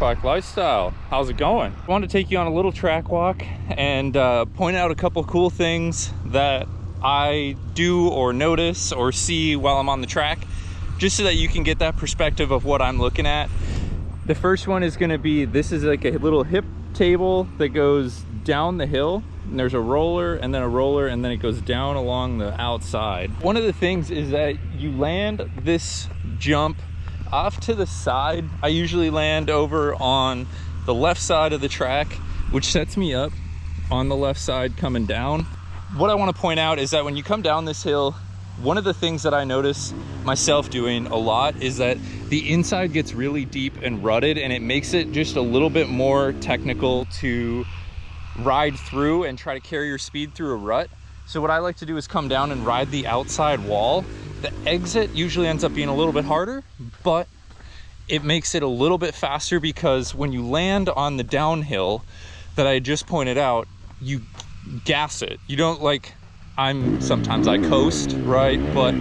Bike Lifestyle. How's it going? I want to take you on a little track walk and point out a couple cool things that I do or notice or see while I'm on the track, just so that you can get that perspective of what I'm looking at. The first one is going to be, this is like a little hip table that goes down the hill, and there's a roller and then a roller, and then it goes down along the outside. One of the things is that you land this jump off to the side. I usually land over on the left side of the track, which sets me up on the left side coming down. What I want to point out is that when you come down this hill, one of the things that I notice myself doing a lot is that the inside gets really deep and rutted, and it makes it just a little bit more technical to ride through and try to carry your speed through a rut. So what I like to do is come down and ride the outside wall. The exit usually ends up being a little bit harder, but it makes it a little bit faster, because when you land on the downhill that I just pointed out, you gas it. You don't, like, sometimes I coast, right? But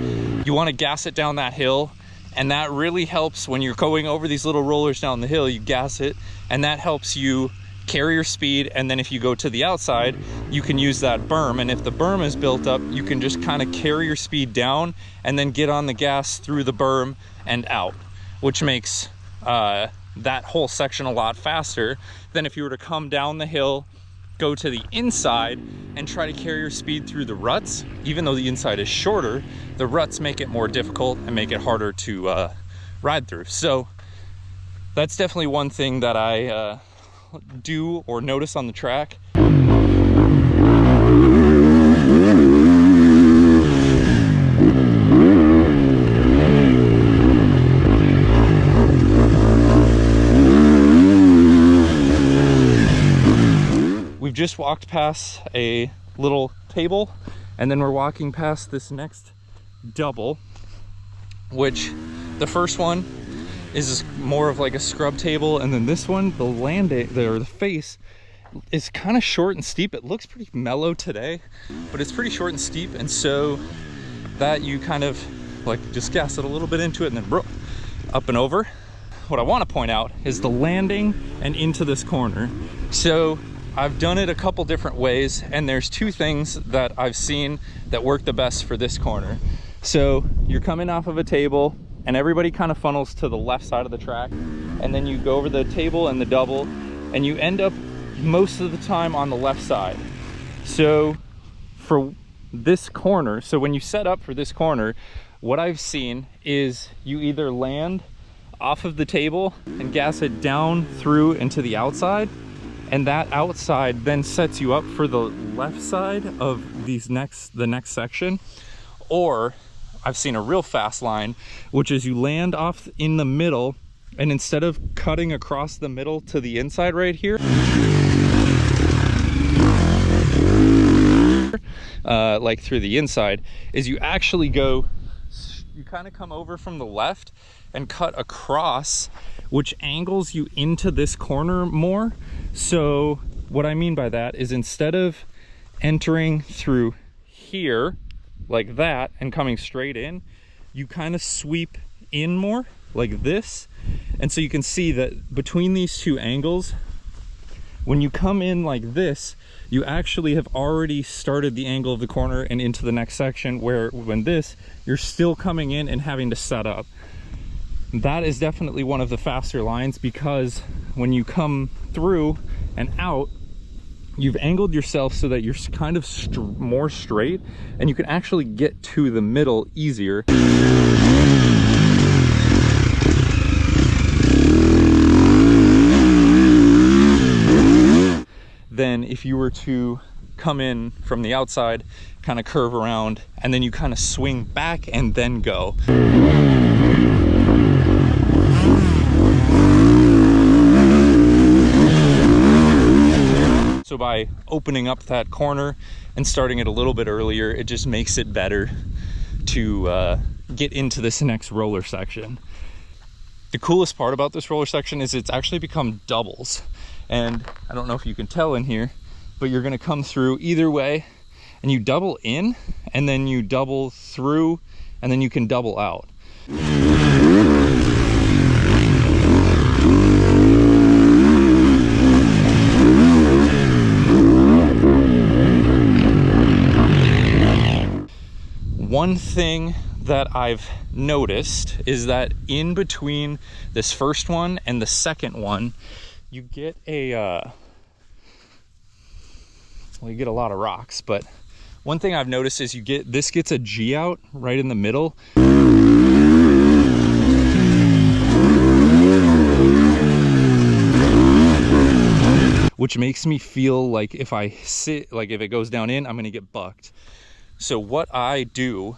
you want to gas it down that hill, and that really helps when you're going over these little rollers down the hill. You gas it, and that helps you carry your speed. And then if you go to the outside, you can use that berm, and if the berm is built up, you can just kind of carry your speed down and then get on the gas through the berm and out, which makes that whole section a lot faster than if you were to come down the hill, go to the inside, and try to carry your speed through the ruts. Even though the inside is shorter, the ruts make it more difficult and make it harder to ride through. So that's definitely one thing that I do or notice on the track. We've just walked past a little table, and then we're walking past this next double, which the first one is more of like a scrub table, and then this one, the landing there, the face is kind of short and steep. It looks pretty mellow today, but it's pretty short and steep, and so that you kind of like just gas it a little bit into it and then up and over. What I want to point out is the landing and into this corner. So I've done it a couple different ways, and there's two things that I've seen that work the best for this corner. So you're coming off of a table, and everybody kind of funnels to the left side of the track, and then you go over the table and the double, and you end up most of the time on the left side. So for this corner, so when you set up for this corner, what I've seen is you either land off of the table and gas it down through into the outside, and that outside then sets you up for the left side of the next section. Or I've seen a real fast line, which is you land off in the middle, and instead of cutting across the middle to the inside right here, like through the inside, is you actually go, you kind of come over from the left and cut across, which angles you into this corner more. So what I mean by that is, instead of entering through here like that and coming straight in, you kind of sweep in more like this. And so you can see that between these two angles, when you come in like this, you actually have already started the angle of the corner and into the next section, where when this, you're still coming in and having to set up. That is definitely one of the faster lines, because when you come through and out, you've angled yourself so that you're kind of more straight, and you can actually get to the middle easier. Than if you were to come in from the outside, kind of curve around, and then you kind of swing back and then go. So by opening up that corner and starting it a little bit earlier, it just makes it better to get into this next roller section. The coolest part about this roller section is it's actually become doubles. And I don't know if you can tell in here, but you're gonna come through either way, and you double in, and then you double through, and then you can double out. one thing that I've noticed is that in between this first one and the second one, you get a well, you get a lot of rocks, but one thing I've noticed is this gets a G out right in the middle. Which makes me feel like if I sit, like if it goes down in, I'm gonna get bucked. So what I do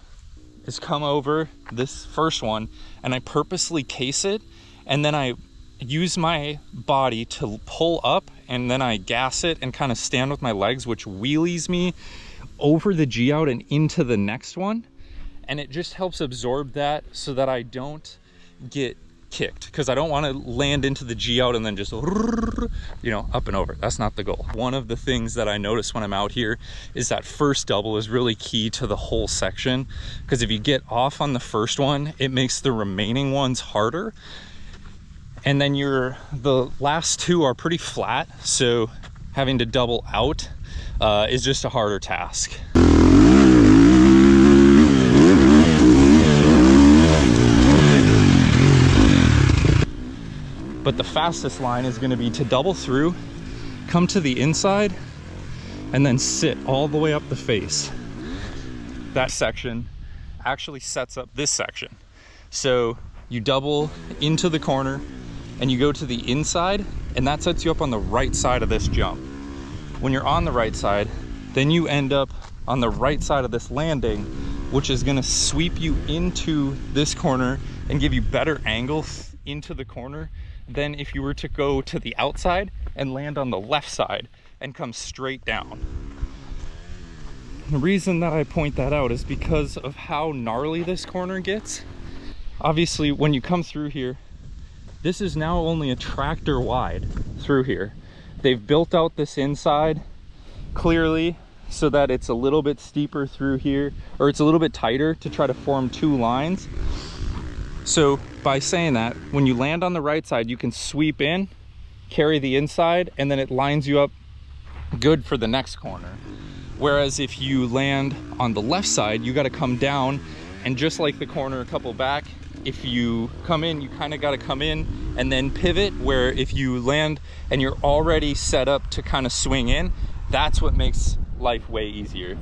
is come over this first one and I purposely case it, and then I use my body to pull up, and then I gas it and kind of stand with my legs, which wheelies me over the G out and into the next one. And it just helps absorb that so that I don't get kicked, because I don't want to land into the G out and then just, you know, up and over. That's not the goal. One of the things that I notice when I'm out here is that first double is really key to the whole section, because if you get off on the first one, it makes the remaining ones harder. And then the last two are pretty flat, so having to double out is just a harder task. But the fastest line is going to be to double through, come to the inside, and then sit all the way up the face. That section actually sets up this section. So you double into the corner and you go to the inside, and that sets you up on the right side of this jump. When you're on the right side, then you end up on the right side of this landing, which is going to sweep you into this corner and give you better angle into the corner than if you were to go to the outside and land on the left side and come straight down. The reason that I point that out is because of how gnarly this corner gets. Obviously, when you come through here, this is now only a tractor wide through here. They've built out this inside clearly so that it's a little bit steeper through here, or it's a little bit tighter to try to form two lines. So by saying that, when you land on the right side, you can sweep in, carry the inside, and then it lines you up good for the next corner. Whereas if you land on the left side, you got to come down, and just like the corner a couple back, if you come in, you kind of got to come in and then pivot, where if you land and you're already set up to kind of swing in, that's what makes life way easier.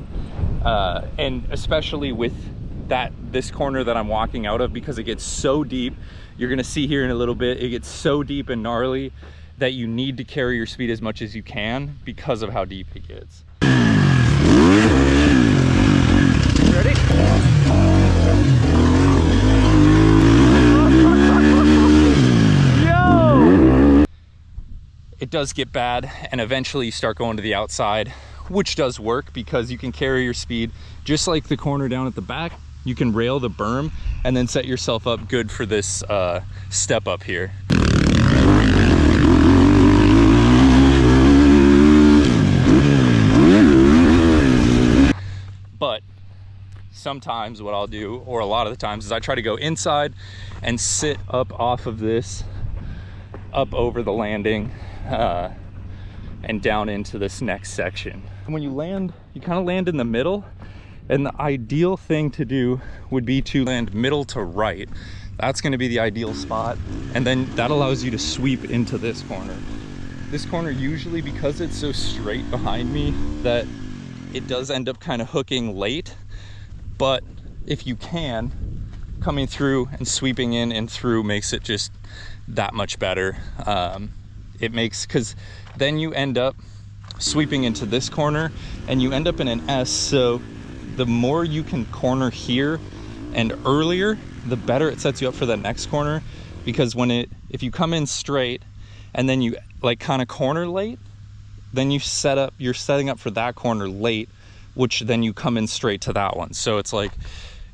And especially with this corner that I'm walking out of, because it gets so deep, you're gonna see here in a little bit, it gets so deep and gnarly that you need to carry your speed as much as you can because of how deep it gets. Ready? Yo! It does get bad, and eventually you start going to the outside, which does work because you can carry your speed just like the corner down at the back. You can rail the berm and then set yourself up good for this step up here. But sometimes what I'll do, or a lot of the times, is I try to go inside and sit up off of this, up over the landing, and down into this next section. And when you land, you kind of land in the middle. And the ideal thing to do would be to land middle to right. That's going to be the ideal spot. And then that allows you to sweep into this corner. This corner, usually because it's so straight behind me, that it does end up kind of hooking late. But if you can, coming through and sweeping in and through makes it just that much better. It makes, because then you end up sweeping into this corner and you end up in an S. So the more you can corner here and earlier, the better it sets you up for that next corner. Because if you come in straight and then you like kind of corner late, then you're setting up for that corner late, which then you come in straight to that one. So it's like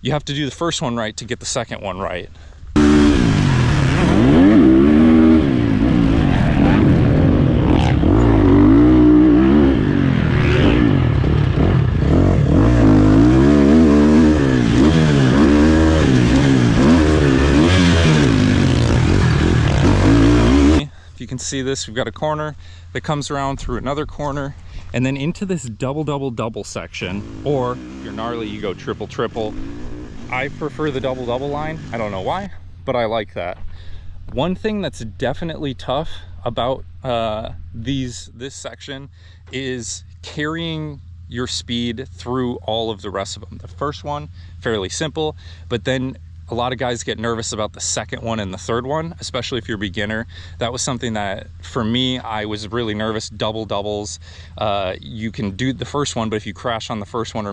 you have to do the first one right to get the second one right. You can see this, we've got a corner that comes around through another corner, and then into this double section, or if you're gnarly, you go triple. I prefer the double line. I don't know why, but I like that. One thing that's definitely tough about this section is carrying your speed through all of the rest of them. The first one, fairly simple, but then a lot of guys get nervous about the second one and the third one, especially if you're a beginner. That was something that, for me, I was really nervous. Doubles. You can do the first one, but if you crash on the first one, or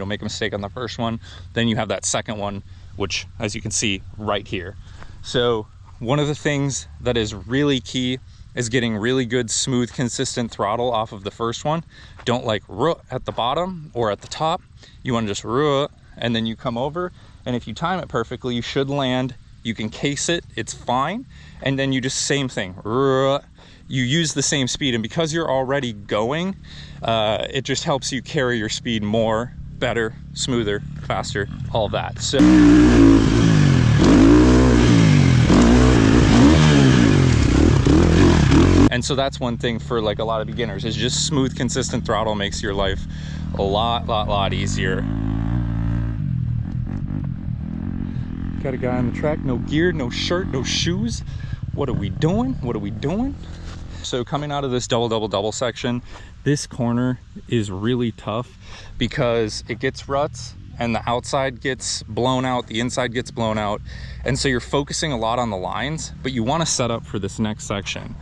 make a mistake on the first one, then you have that second one, which, as you can see right here. So one of the things that is really key is getting really good, smooth, consistent throttle off of the first one. Don't like at the bottom or at the top. You want to just and then you come over, and if you time it perfectly, you should land. You can case it, it's fine. And then you just same thing, you use the same speed, and because you're already going, it just helps you carry your speed more, better, smoother, faster, all of that. So and so that's one thing for like a lot of beginners, is just smooth, consistent throttle makes your life a lot easier. Got a guy on the track, no gear, no shirt, no shoes. What are we doing? So coming out of this double section, this corner is really tough because it gets ruts and the outside gets blown out, the inside gets blown out. And so you're focusing a lot on the lines, but you want to set up for this next section.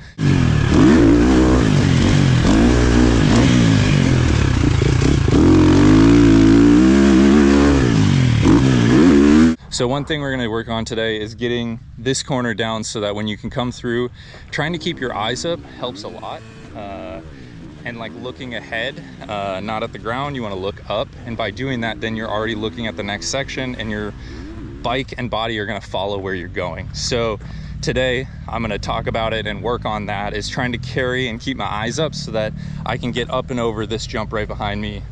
So one thing we're going to work on today is getting this corner down so that when you can come through, trying to keep your eyes up helps a lot. And like looking ahead, not at the ground, you want to look up. And by doing that, then you're already looking at the next section, and your bike and body are going to follow where you're going. So today I'm going to talk about it and work on that, is trying to carry and keep my eyes up so that I can get up and over this jump right behind me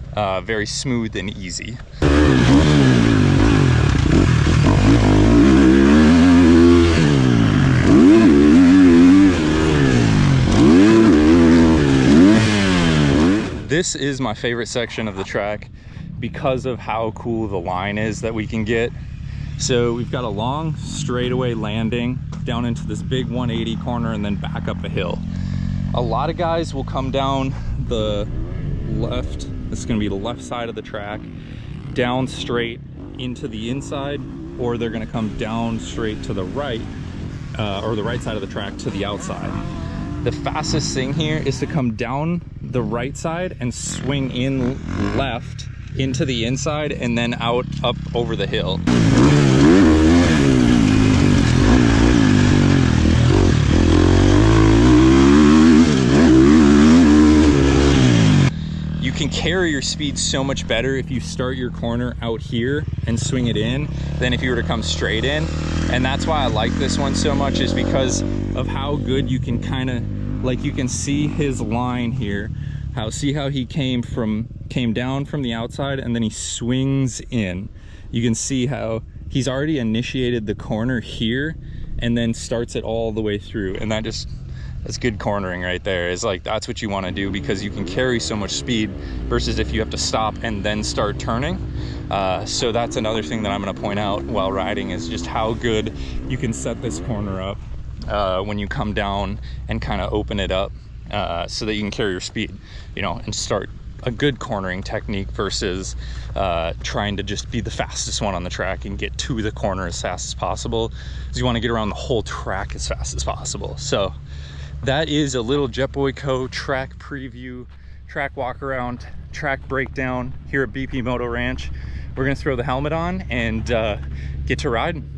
very smooth and easy. This is my favorite section of the track because of how cool the line is that we can get. So we've got a long straightaway landing down into this big 180 corner and then back up a hill. A lot of guys will come down the left, this is going to be the left side of the track, down straight into the inside, or they're going to come down straight to the right, or the right side of the track to the outside. The fastest thing here is to come down the right side and swing in left into the inside and then out up over the hill. You can carry your speed so much better if you start your corner out here and swing it in than if you were to come straight in. And that's why I like this one so much, is because of how good you can kind of, like, you can see his line here, see how he came down from the outside and then he swings in. You can see how he's already initiated the corner here and then starts it all the way through. And that's good cornering right there. Is like, that's what you want to do, because you can carry so much speed versus if you have to stop and then start turning. So that's another thing that I'm going to point out while riding, is just how good you can set this corner up when you come down and kind of open it up so that you can carry your speed, and start a good cornering technique versus trying to just be the fastest one on the track and get to the corner as fast as possible, because you want to get around the whole track as fast as possible. So that is a little Jetboy Co. track preview, track walk around, track breakdown here at BP Moto Ranch. We're gonna throw the helmet on and get to riding.